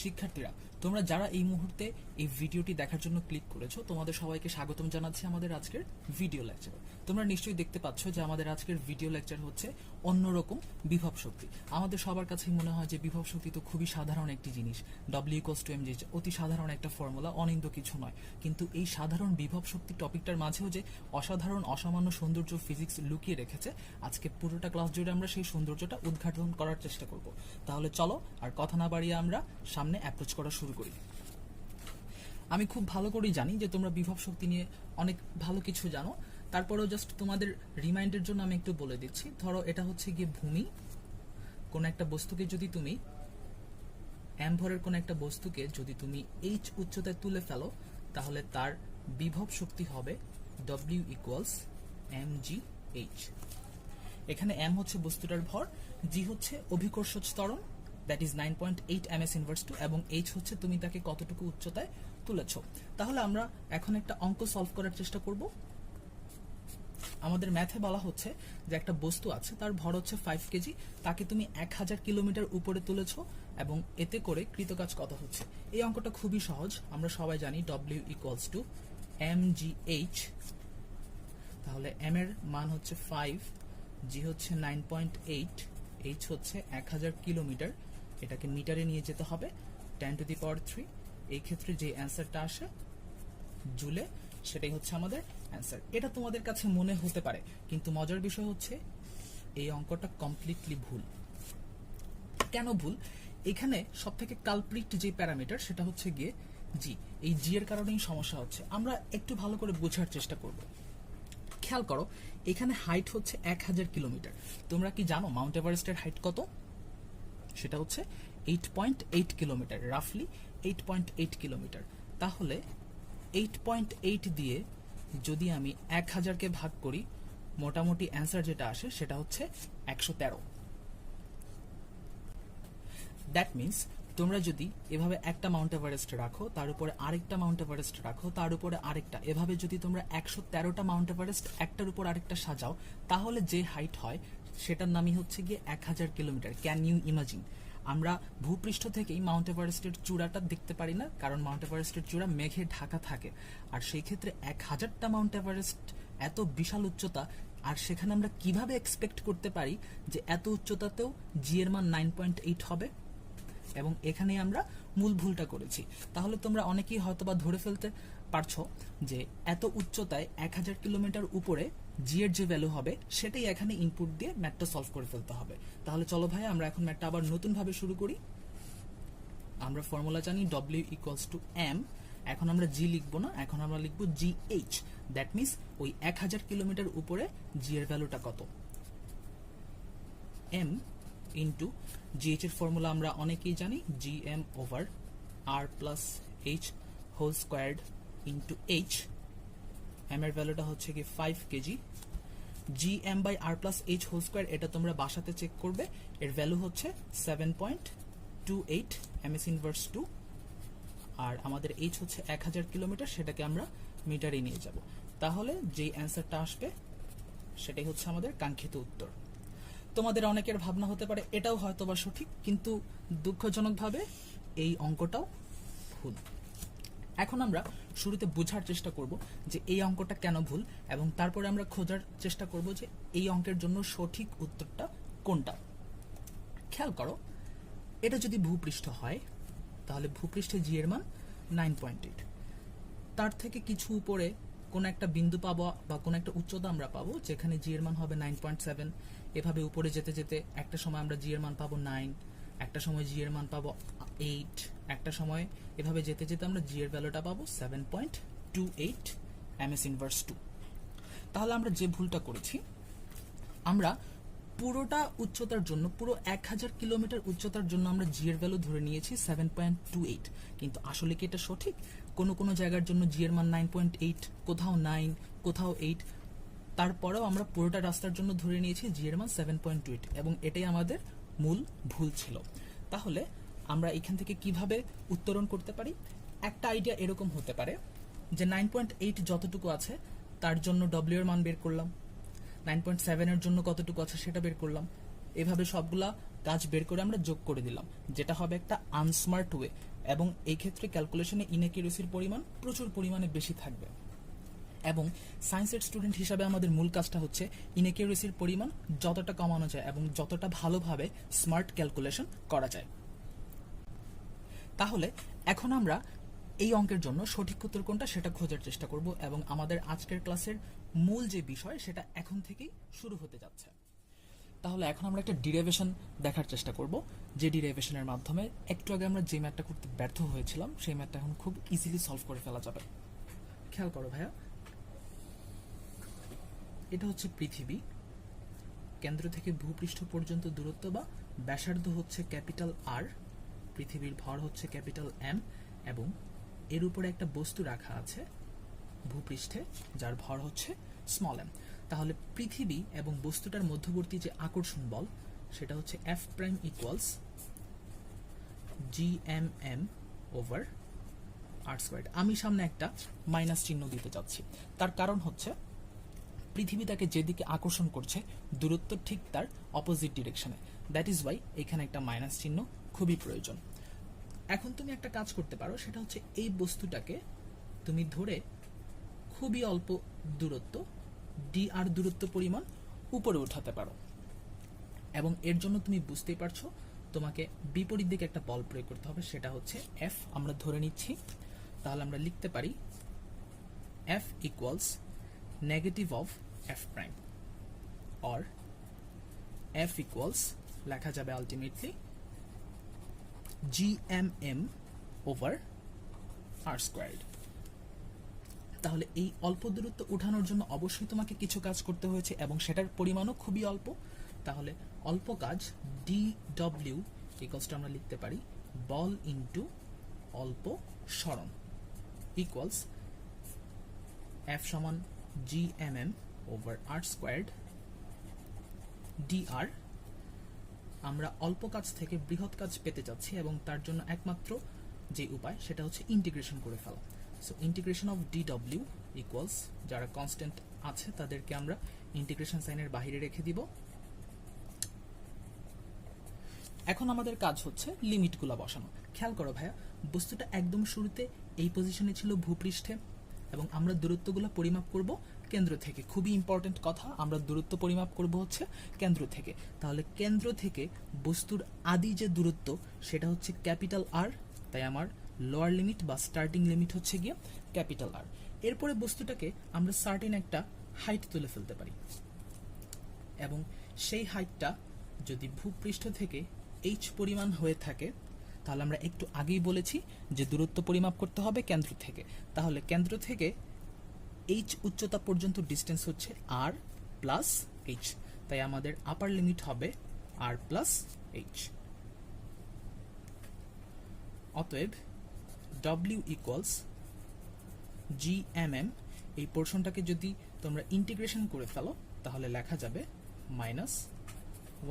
শিক্ষার্থীরা, তোমরা যারা এই মুহূর্তে এই ভিডিওটি দেখার জন্য ক্লিক করেছো, তোমাদের সবাইকে স্বাগতম জানাচ্ছি আমাদের আজকের ভিডিও লেকচারে। তোমরা নিশ্চয়ই দেখতে পাচ্ছ যে আমাদের আজকের ভিডিও লেকচার হচ্ছে অন্যরকম বিভব শক্তি। আমাদের সবার কাছেই মনে হয় যে বিভব শক্তি তো খুবই সাধারণ একটি জিনিস, W=mg, অতি সাধারণ একটা ফর্মুলা, অনিন্দ কিছু নয়। কিন্তু এই সাধারণ বিভব শক্তি টপিকটার মাঝেও যে অসাধারণ অসামান্য সৌন্দর্য ফিজিক্স লুকিয়ে রেখেছে, আজকে পুরোটা ক্লাস জুড়ে আমরা সেই সৌন্দর্যটা উদ্ঘাটন করার চেষ্টা করব। তাহলে চলো আর কথা না বাড়িয়ে আমরা সামনে অ্যাপ্রোচ করা শুরু করি। আমি খুব ভালো করেই জানি যে তোমরা বিভব শক্তি নিয়ে অনেক ভালো কিছু জানো, তারপরেও জাস্ট তোমাদের রিমাইন্ডের জন্য আমি একটু বলে দিচ্ছি। ধরো এটা হচ্ছে গিয়ে ভূমি, কোন একটা বস্তুকে যদি তুমি m ভরের কোন একটা বস্তুকে যদি তুমি h উচ্চতায় তুলে ফেলো, তাহলে তার বিভব শক্তি হবে W=mgh। এখানে m হচ্ছে বস্তুটার ভর, g হচ্ছে অভিকর্ষজ ত্বরণ, দ্যাট ইজ 9.8 ms−2, এবং h হচ্ছে তুমি তাকে কতটুকু উচ্চতায় তুলেছো। তাহলে আমরা এখন একটা অঙ্ক সলভ করার চেষ্টা করব। আমাদের ম্যাথে বলা হচ্ছে যে একটা বস্তু আছে, তার ভর হচ্ছে 5 কেজি, তাকে তুমি 1000 কিলোমিটার উপরে তুলেছো এবং এতে করে কৃতকাজ কত হচ্ছে। এই অঙ্কটা খুবই সহজ, আমরা সবাই জানি W=mgh। তাহলে m এর মান হচ্ছে 5, g হচ্ছে 9.8, h হচ্ছে 1000 কিলোমিটার, এটাকে মিটারে নিয়ে যেতে হবে 10⁻³ এই ক্ষেত্রে যে অ্যান্সারটা আসে জুলে, সেটাই হচ্ছে আমাদের অ্যান্সার। এটা তোমাদের কাছে মনে হতে পারে, কিন্তু মজার বিষয় হচ্ছে এই অঙ্কটা কমপ্লিটলি ভুল। কেন ভুল? এখানে সবথেকে কালপ্রিট যে প্যারামিটার সেটা হচ্ছে গিয়ে জি। এই জি এর কারণেই সমস্যা হচ্ছে। আমরা একটু ভালো করে বোঝার চেষ্টা করব। খেয়াল করো, এখানে হাইট হচ্ছে 1000 কিলোমিটার। তোমরা কি জানো মাউন্ট এভারেস্টের হাইট কত? সেটা হচ্ছে 8.8 কিলোমিটার, রাফলি 8.8 কিলোমিটার। তাহলে 8.8 দিয়ে যদি আমি 1000-কে ভাগ করি, মোটামুটি অ্যান্সার যেটা আসে সেটা হচ্ছে 113। দ্যাট মিনস তোমরা যদি এভাবে একটা মাউন্ট এভারেস্ট রাখো, তার উপরে আরেকটা মাউন্ট এভারেস্ট রাখো, তার উপরে আরেকটা, এভাবে যদি তোমরা 113টা মাউন্ট এভারেস্ট একটার উপর আরেকটা সাজাও, তাহলে যে হাইট হয় সেটার নামই হচ্ছে গিয়ে 1000 কিলোমিটার। Can you imagine? আমরা ভূপৃষ্ঠ থেকেই মাউন্ট এভারেস্টের চূড়াটা দেখতে পারি না, কারণ মাউন্ট এভারেস্টের চূড়া মেঘে ঢাকা থাকে। আর সেই ক্ষেত্রে 1000টা মাউন্ট এভারেস্ট এত বিশাল উচ্চতা, আর সেখানে আমরা কিভাবে এক্সপেক্ট করতে পারি যে এত উচ্চতাতেও জি এর মান 9.8 হবে? এবং এখানে আমরা মূল ভুলটা করেছি। তাহলে তোমরা অনেকেই হয়তোবা ধরে ফেলতে পারছো যে এত উচ্চতায় 1000 কিলোমিটার উপরে জি এর যে ভ্যালু হবে সেটাই এখানে ইনপুট দিয়ে ম্যাথটা সলভ করে ফেলতে হবে। তাহলে চলো ভাই আমরা এখন ম্যাথটা আবার নতুন ভাবে শুরু করি। আমরা ফর্মুলা জানি W=m। এখন আমরা জি লিখবো না, এখন আমরা লিখবো GH। দ্যাট মিনস ওই 1000 কিলোমিটার উপরে জি এর ভ্যালুটা কত। m ইন্টু GH এর ফর্মুলা আমরা অনেকেই জানি, Gm/r+h whole squared into h। m এর ভ্যালুটা হচ্ছে কি 5 কেজি। Gm/r+h হোল স্কোয়ার, এটা তোমরা বাসাতে চেক করবে, এর ভ্যালু হচ্ছে 7.28 ms−2। আর আমাদের h হচ্ছে 1000 কিলোমিটার, সেটাকে আমরা মিটারে নিয়ে যাব। তাহলে যে অ্যান্সারটা আসবে সেটাই হচ্ছে আমাদের কাঙ্ক্ষিত উত্তর। তোমাদের অনেকের ভাবনা হতে পারে এটাও হয়তোবা সঠিক, কিন্তু দুঃখজনকভাবে এই অঙ্কটাও ভুল। এখন আমরা শুরুতে বোঝার চেষ্টা করব যে এই অঙ্কটা কেন ভুল, এবং তারপরে আমরা খোঁজার চেষ্টা করব যে এই অঙ্কের জন্য সঠিক উত্তরটা কোনটা। খেয়াল করো, এটা যদি ভূপৃষ্ঠ হয় তাহলে ভূপৃষ্ঠে জি এর মান 9.8। তার থেকে কিছু উপরে কোন একটা বিন্দু পাবো বা কোন একটা উচ্চতা আমরা পাবো যেখানে জি এর মান হবে 9.7। এভাবে উপরে যেতে যেতে একটা সময় আমরা জি এর মান পাবো 9, একটা সময় জি এর মান পাবো 8, একটা সময় এভাবে যেতে যেতে আমরা জি এর ভ্যালুটা পাবো 7.28 ms−2। তাহলে আমরা যে ভুলটা করেছি, আমরা পুরোটা উচ্চতার জন্য, পুরো 1000 কিলোমিটার উচ্চতার জন্য আমরা জি এর ভ্যালু ধরে নিয়েছি 7.28, কিন্তু আসলে কি এটা সঠিক? কোনো কোনো জায়গার জন্য জি এর মান 9.8, কোথাও 9, কোথাও 8, তারপরেও আমরা পুরোটা রাস্তার জন্য ধরে নিয়েছি জি এর মান 7.28, এবং এটাই আমাদের মূল ভুল ছিল। তাহলে আমরা এখান থেকে কিভাবে উত্তরণ করতে পারি? একটা আইডিয়া এরকম হতে পারে যে 9.8 যতটুকু আছে তার জন্য ডব্লিউ এর মান বের করলাম, 9.7 এর জন্য কতটুকু আছে সেটা বের করলাম, এভাবে সবগুলা কাজ বের করে আমরা যোগ করে দিলাম, যেটা হবে একটা আনস্মার্ট ওয়ে, এবং এই ক্ষেত্রে ক্যালকুলেশনে ইনএকিউরেসির পরিমাণ প্রচুর পরিমাণে বেশি থাকবে। এবং সায়েন্সের স্টুডেন্ট হিসাবে আমাদের মূল কাজটা হচ্ছে ইনএকিউরেসির পরিমাণ যতটা কমানো যায় এবং যতটা ভালোভাবে স্মার্ট ক্যালকুলেশন করা যায়। তাহলে এখন আমরা এই অঙ্কের জন্য সঠিক উত্তর কোনটা সেটা খোঁজার চেষ্টা করব, এবং আমাদের আজকের ক্লাসের মূল যে বিষয় সেটা এখন থেকেই শুরু হতে যাচ্ছে। তাহলে এখন আমরা একটা ডিরাইভেশন দেখার চেষ্টা করব, যে ডিরাইভেশনের মাধ্যমে একটু আগে আমরা যে ম্যাথটা করতে ব্যর্থ হয়েছিলাম সেই ম্যাথটা এখন খুব ইজিলি সলভ করে ফেলা যাবে। খেয়াল করো ভাইয়া, এটা হচ্ছে পৃথিবী, কেন্দ্র থেকে ভূপৃষ্ঠ পর্যন্ত দূরত্ব বা ব্যাসার্ধ হচ্ছে ক্যাপিটাল আর, পৃথিবীর ভর হচ্ছে ক্যাপিটাল এম, এবং এর উপরে একটা বস্তু রাখা আছে ভূপৃষ্ঠে যার ভর হচ্ছে স্মল এম। তাহলে পৃথিবী এবং বস্তুটার মধ্যবর্তী যে আকর্ষণ বল সেটা হচ্ছে F prime equals G M M over R squared. আমি সামনে একটা মাইনাস চিহ্ন দিতে চাচ্ছি, তার কারণ হচ্ছে পৃথিবী তাকে যেদিকে আকর্ষণ করছে দূরত্ব ঠিক তার অপোজিট ডিরেকশনে, দ্যাট ইজ ওয়াই এখানে একটা মাইনাস চিহ্ন খুবই প্রয়োজন। এখন তুমি একটা কাজ করতে পারো, সেটা হচ্ছে এই বস্তুটাকে তুমি ধরে খুবই অল্প দূরত্ব ডি আর দূরত্ব পরিমাণ উপরে উঠাতে পারো, এবং এর জন্য তুমি বুঝতেই পারছো তোমাকে বিপরীত দিকে একটা বল প্রয়োগ করতে হবে, সেটা হচ্ছে এফ আমরা ধরে নিচ্ছি। তাহলে আমরা লিখতে পারি F equals negative of F prime, or F equals লেখা যাবে ultimately GMM over R squared. তাহলে এই অল্প দূরত্ব উঠানোর জন্য অবশ্যই তোমাকে কিছু কাজ করতে হয়েছে এবং সেটার পরিমাণও খুবই অল্প। তাহলে অল্প কাজ DW ইকুয়ালস আমরা লিখতে পারি বল ইন্টু অল্প সরণ ইকুয়ালস F সমান GMM over R squared DR। আমরা অল্প কাজ থেকে বৃহৎ কাজ পেতে যাচ্ছি এবং তার জন্য একমাত্র যে উপায় সেটা হচ্ছে ইন্টিগ্রেশন করে ফেলা। So integration of DW equals, যারা কনস্ট্যান্ট আছে তাদেরকে আমরা ইন্টিগ্রেশন সাইনের বাইরে রেখে দিব। এখন আমাদের কাজ হচ্ছে লিমিটগুলো বসানো। খেয়াল করো ভাইয়া, বস্তুটা একদম শুরুতে এই পজিশনে ছিল ভূপৃষ্ঠে, এবং আমরা দূরত্বগুলো পরিমাপ করব কেন্দ্র থেকে। খুবই ইম্পর্টেন্ট কথা, আমরা দূরত্ব পরিমাপ করব হচ্ছে কেন্দ্র থেকে। তাহলে কেন্দ্র থেকে বস্তুর আদি যে দূরত্ব সেটা হচ্ছে ক্যাপিটাল আর, তাই আমার লোয়ার লিমিট বা স্টার্টিং লিমিট হচ্ছে গিয়ে ক্যাপিটাল আর। এরপরে বস্তুটাকে আমরা সার্টেন একটা হাইট তুলে ফেলতে পারি, এবং সেই হাইটটা যদি ভূপৃষ্ঠ থেকে h পরিমাণ হয়ে থাকে, তাহলে আমরা একটু আগেই বলেছি যে দূরত্ব পরিমাপ করতে হবে কেন্দ্র থেকে। তাহলে কেন্দ্র থেকে h উচ্চতা পর্যন্ত ডিস্টেন্স হচ্ছে r প্লাস h, তাই আমাদের আপার লিমিট হবে r প্লাস h। অতএব w ইকুয়ালস GMM, এই পোর্শনটাকে যদি তোমরা ইন্টিগ্রেশন করে ফেলো তাহলে লেখা যাবে মাইনাস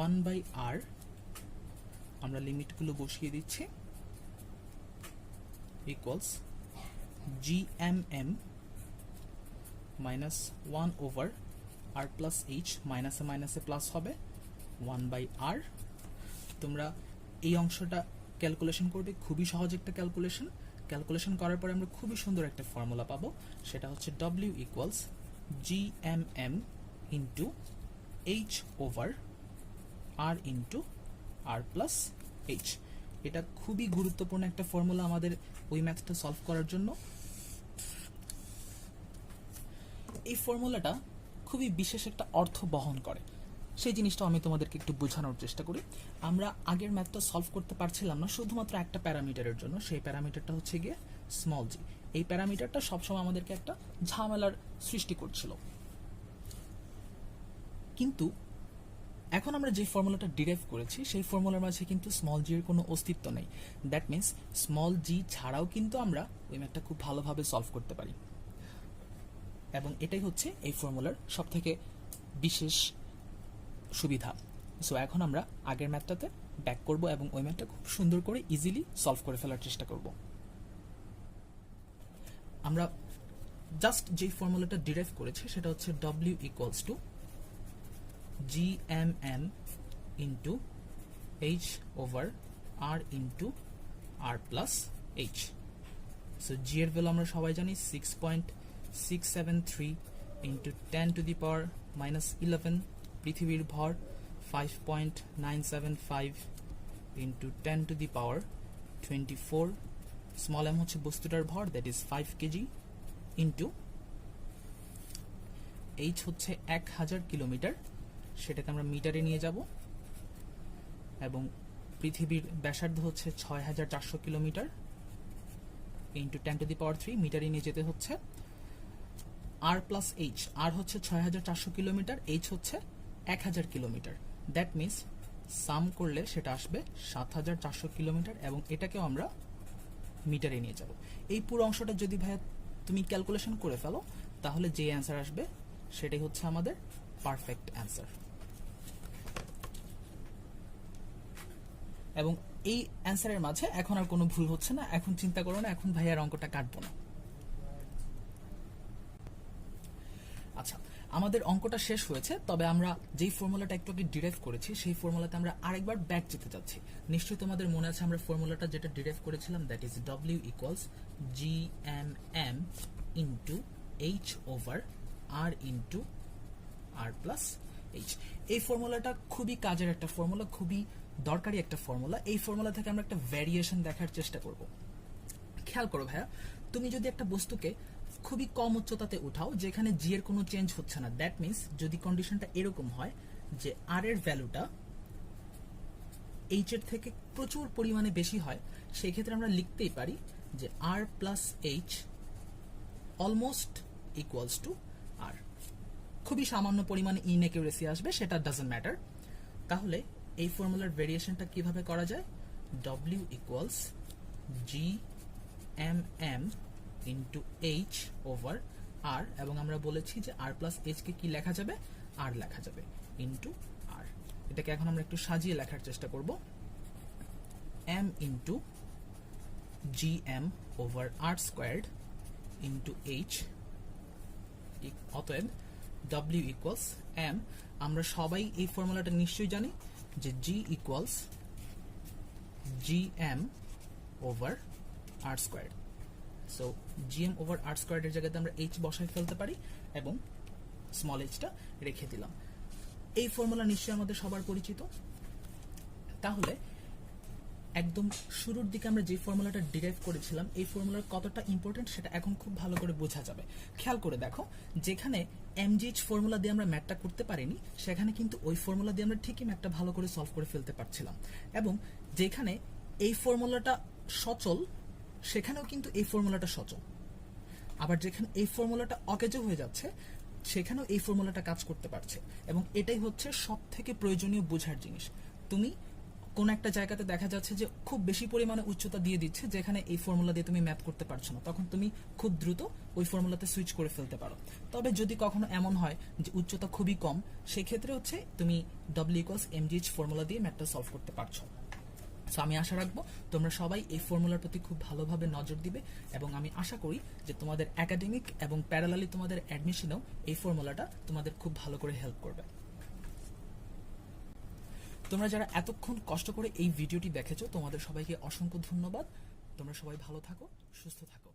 1/r, আমরা লিমিটগুলো বসিয়ে দিচ্ছি, equals GMM minus 1 over r plus h, মাইনাসে মাইনাসে প্লাস হবে 1/r। তোমরা এই অংশটা ক্যালকুলেশন করবে, খুবই সহজ একটা ক্যালকুলেশন করার পরে আমরা খুবই সুন্দর একটা ফর্মুলা পাবো, সেটা হচ্ছে W equals GMM into h over r into r plus h। এটা খুবই গুরুত্বপূর্ণ একটা ফর্মুলা আমাদের ওই ম্যাথটা সলভ করার জন্য। এই ফর্মুলাটা খুবই বিশেষ একটা অর্থ বহন করে, সেই জিনিসটা আমি তোমাদেরকে একটু বোঝানোর চেষ্টা করি। আমরা আগের ম্যাথটা সলভ করতে পারছিলাম না শুধুমাত্র একটা প্যারামিটারের জন্য, সেই প্যারামিটারটা হচ্ছে গিয়ে স্মল জি। এই প্যারামিটারটা সবসময় আমাদেরকে একটা ঝামেলার সৃষ্টি করছিল, কিন্তু এখন আমরা যে ফর্মুলাটা ডিরাইভ করেছি সেই ফর্মুলার মাঝে কিন্তু স্মল জি এর কোনো অস্তিত্ব নেই। দ্যাট মিনস স্মল জি ছাড়াও কিন্তু আমরা ওই ম্যাথটা খুব ভালোভাবে সলভ করতে পারি, এবং এটাই হচ্ছে এই ফর্মুলার সবথেকে বিশেষ সুবিধা। সো এখন আমরা আগের ম্যাথটাতে ব্যাক করব এবং ওই ম্যাথটা খুব সুন্দর করে ইজিলি সলভ করে ফেলার চেষ্টা করব। আমরা জাস্ট যে ফর্মুলাটা ডিরাইভ করেছি সেটা হচ্ছে W equals to GMM into h over r into r plus h. So g এর ভ্যালু আমরা সবাই জানি 6.673 into 10 to the power minus 11, পৃথিবীর ভর 5.975 into 10 to the power 24, small m হচ্ছে বস্তুটার ভর, that is 5 kg, into h হচ্ছে 1000 কিলোমিটার, সেটাকে আমরা মিটারে নিয়ে যাব, এবং পৃথিবীর ব্যাসার্ধ হচ্ছে 6400 kilometre, into 10 to the power 3, মিটারে নিয়ে যেতে হচ্ছে। r প্লাস h, r হচ্ছে 6400 কিলোমিটার, h হচ্ছে 1000 কিলোমিটার, দ্যাট মিনস সাম করলে সেটা আসবে 7400 কিলোমিটার, এবং এটাকেও আমরা মিটারে নিয়ে যাব। এই পুরো অংশটা যদি ভাইয়া তুমি ক্যালকুলেশন করে ফেলো, তাহলে যে অ্যান্সার আসবে সেটাই হচ্ছে আমাদের পারফেক্ট অ্যান্সার। এবং এই অ্যান্সারের মাঝে এখন আর কোনো ভুল হচ্ছে না, এখন চিন্তা করো না, এখন ভাইয়ার অঙ্কটা কাটবো না। আচ্ছা, আমাদের অঙ্কটা শেষ হয়েছে, তবে আমরা যেই ফর্মুলাটা একটু আগে ডিরাইভ করেছি সেই ফর্মুলাতে আমরা আরেকবার ব্যাক যেতে যাচ্ছি। নিশ্চয়ই তোমাদের মনে আছে আমরা ফর্মুলাটা যেটা ডিরাইভ করেছিলাম, that is W equals GMM into H over R into R plus H। এই ফর্মুলাটা খুবই কাজের একটা ফর্মুলা, খুবই দরকারি একটা ফর্মুলা। এই ফর্মুলা থেকে আমরা একটা ভ্যারিয়েশন দেখার চেষ্টা করব। খেয়াল করো ভাইয়া, তুমি যদি একটা বস্তুকে খুবই কম উচ্চতাতে উঠাও যেখানে জি এর কোনো চেঞ্জ হচ্ছে না, দ্যাট মিনস যদি কন্ডিশনটা এরকম হয় যে আর এর ভ্যালুটা এইচ এর থেকে প্রচুর পরিমাণে বেশি হয়, সেই ক্ষেত্রে আমরা লিখতেই পারি যে R plus H almost equals to R. খুবই সামান্য পরিমাণে ইনএকিউরেসি আসবে, সেটা ডাজন্ট ম্যাটার। তাহলে এই ফর্মুলার ভেরিয়েশনটা কিভাবে করা যায়? W equals GMM into H over R, এবং আমরা বলেছি যে আর প্লাস এইচ কে কি লেখা যাবে? আর লেখা যাবে, ইন্টু আর। এটাকে এখন আমরা একটু সাজিয়ে লেখার চেষ্টা করব। m into GM over R squared into H, অতএব W ইকুয়ালস m। আমরা সবাই এই ফর্মুলাটা নিশ্চয়ই জানি যে G equals GM over R squared. So GM over আর স্কোয়ার্ডের জায়গাতে আমরা h বসাই ফেলতে পারি এবং স্মল এইচটা রেখে দিলাম। এই ফর্মুলা নিশ্চয়ই আমাদের সবার পরিচিত। তাহলে একদম শুরুর দিকে আমরা যে ফর্মুলাটা ডিরাইভ করেছিলাম, এই ফর্মুলার কতটা ইম্পর্টেন্ট সেটা এখন খুব ভালো করে বোঝা যাবে। খেয়াল করে দেখো, যেখানে MGH ফর্মুলা দিয়ে আমরা ম্যাথটা করতে পারিনি, সেখানে কিন্তু ওই ফর্মুলা দিয়ে আমরা ঠিকই ম্যাথটা ভালো করে সলভ করে ফেলতে পারছিলাম। এবং যেখানে এই ফর্মুলাটা সচল, সেখানেও কিন্তু এই ফর্মুলাটা সচল। আবার যেখানে এই ফর্মুলাটা অকেজো হয়ে যাচ্ছে, সেখানেও এই ফর্মুলাটা কাজ করতে পারছে। এবং এটাই হচ্ছে সব থেকে প্রয়োজনীয় বোঝার জিনিস। তুমি কোন একটা জায়গাতে দেখা যাচ্ছে যে খুব বেশি পরিমাণে উচ্চতা দিয়ে দিচ্ছে, যেখানে এই ফর্মুলা দিয়ে তুমি ম্যাথ করতে পারছো না, তখন তুমি খুব দ্রুত ওই ফর্মুলাতে সুইচ করে ফেলতে পারো। তবে যদি কখনো এমন হয় যে উচ্চতা খুবই কম, সেক্ষেত্রে হচ্ছে তুমি W ইকুয়ালস MGH ফর্মুলা দিয়ে ম্যাথটা সলভ করতে পারছো। সো আমি আশা রাখবো তোমরা সবাই এই ফর্মুলার প্রতি খুব ভালোভাবে নজর দিবে, এবং আমি আশা করি যে তোমাদের একাডেমিক এবং প্যারালালি তোমাদের অ্যাডমিশনেও এই ফর্মুলাটা তোমাদের খুব ভালো করে হেল্প করবে। তোমরা যারা এতক্ষণ কষ্ট করে এই ভিডিওটি দেখেছো, তোমাদের সবাইকে অসংখ্য ধন্যবাদ। তোমরা সবাই ভালো থাকো, সুস্থ থাকো।